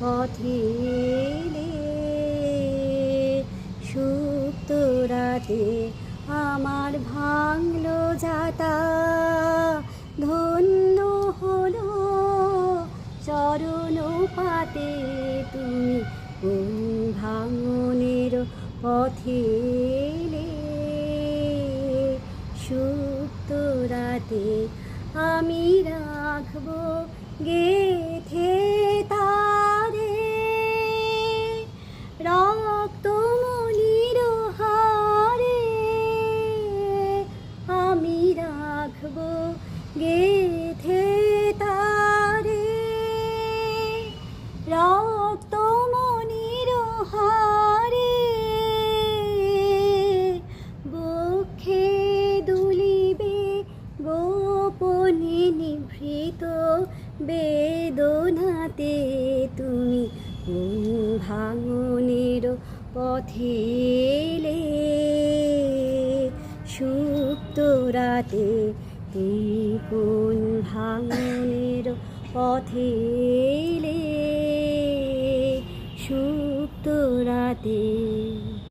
পথে এলে। সুপ্ত রাতে আমার ভাঙলো যাতা, ধন্য হলো চরণ পাতে তুমি কোন ভাঙনের পথে এলে। সুপ্ত রাতে আমি রাখবো গেথে তারে, রক্ত মলির হারে আমি রাখবো গেথে তারে। রক্ত মলির হারে বক্ষে দুলিবে গোপনে নিভৃত বেদনাতে তুমি কোন ভাঙনের পথে এলে। সুপ্ত রাতে তুমি কোন ভাঙনের পথে এলে। সুপ্ত রাতে।